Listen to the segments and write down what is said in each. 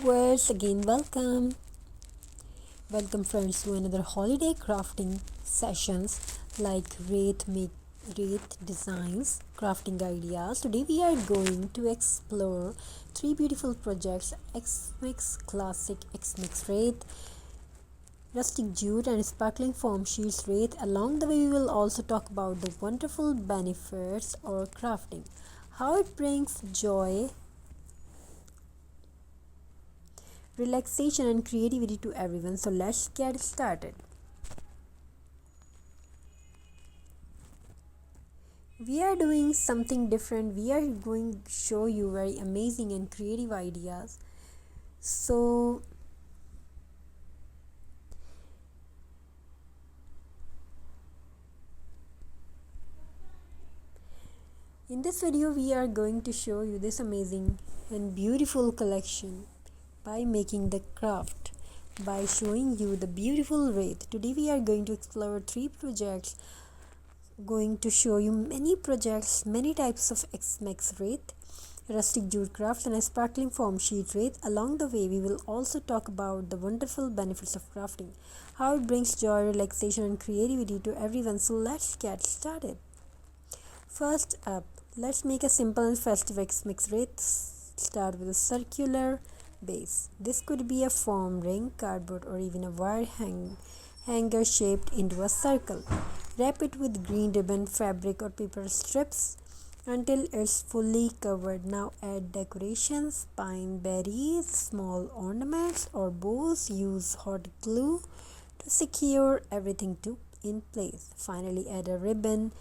viewers, again welcome friends to another holiday crafting sessions like wreath designs, crafting ideas. Today we are going to explore three beautiful projects: X-Mix Classic X-Mix Wreath, rustic jute and sparkling foam sheets wreath. Along the way we will also talk about the wonderful benefits of crafting, how it brings joy, relaxation and creativity to everyone. So let's get started. We are doing something different. We are going to show you very amazing and creative ideas. So in this video we are going to show you this amazing and beautiful collection by making the craft, by showing you the beautiful wreath. Today we are going to explore three projects, going to show you many projects, many types of X-Mix wreath, rustic jute crafts and a sparkling foam sheet wreath. Along the way we will also talk about the wonderful benefits of crafting, how it brings joy, relaxation and creativity to everyone. So let's get started. First up, let's make a simple and festive X-Mix wreath. Start with a circular base. This could be a foam ring, cardboard or even a wire hanger shaped into a circle. Wrap it with green ribbon, fabric or paper strips until it's fully covered. Now add decorations, pine berries, small ornaments or bows. Use hot glue to secure everything in place. Finally add a ribbon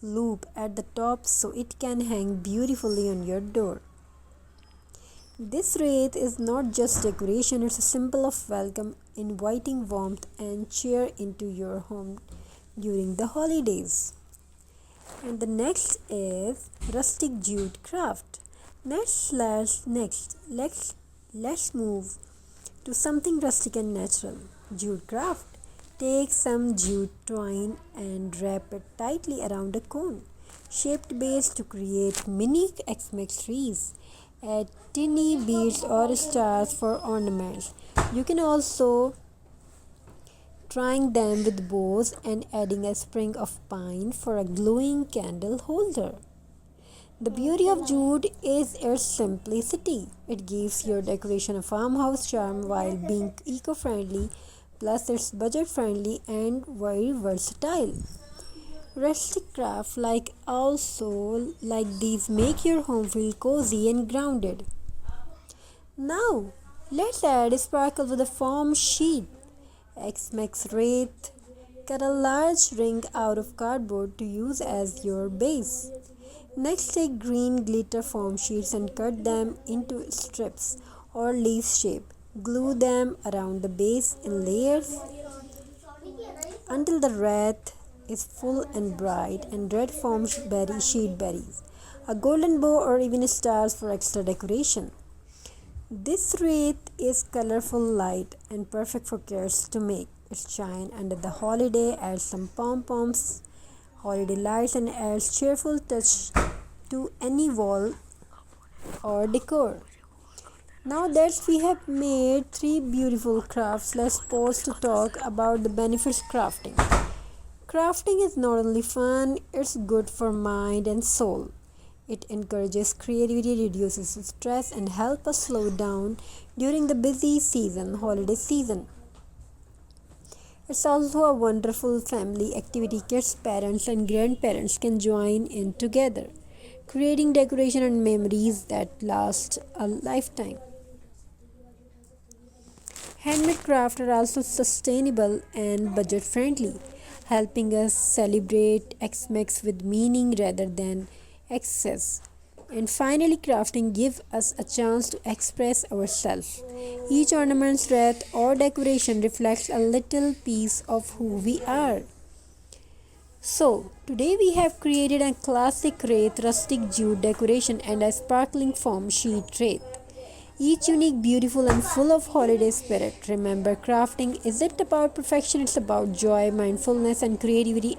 loop at the top so it can hang beautifully on your door. This wreath is not just decoration, it's a symbol of welcome, inviting warmth and cheer into your home during the holidays. And the next is rustic jute craft. Let's move to something rustic and natural. Jute craft. Take some jute twine and wrap it tightly around a cone shaped base to create mini X-Mix trees. Add tiny beads or stars for ornaments. You can also trying them with bows and adding a sprig of pine for a glowing candle holder. The beauty of jute is its simplicity. It gives your decoration a farmhouse charm while being eco-friendly, plus it's budget-friendly and very versatile. Rustic craft like these make your home feel cozy and grounded. Now let's add a sparkle with a foam sheet. X-Mix wreath. Cut a large ring out of cardboard to use as your base. Next take green glitter foam sheets and cut them into strips or leaf shape. Glue them around the base in layers until the wreath is full and bright, and red foam sheet berries, a golden bow or even stars for extra decoration. This wreath is colorful, light and perfect for kids to make it shine under the holiday. Add some pom-poms, holiday lights and adds cheerful touch to any wall or decor. Now that we have made three beautiful crafts, let's pause to talk about the benefits of crafting. Crafting is not only fun, it's good for mind and soul. It encourages creativity, reduces stress and helps us slow down during the busy holiday season. It's also a wonderful family activity. Kids, parents and grandparents can join in together, creating decoration and memories that last a lifetime. Handmade crafts are also sustainable and budget friendly, helping us celebrate X-Mix with meaning rather than excess. And finally, crafting gives us a chance to express ourselves. Each ornament, wreath or decoration reflects a little piece of who we are. So, today we have created a classic wreath, rustic jute decoration and a sparkling foam sheet wreath. Each unique, beautiful and full of holiday spirit. Remember, crafting isn't about perfection, it's about joy, mindfulness and creativity.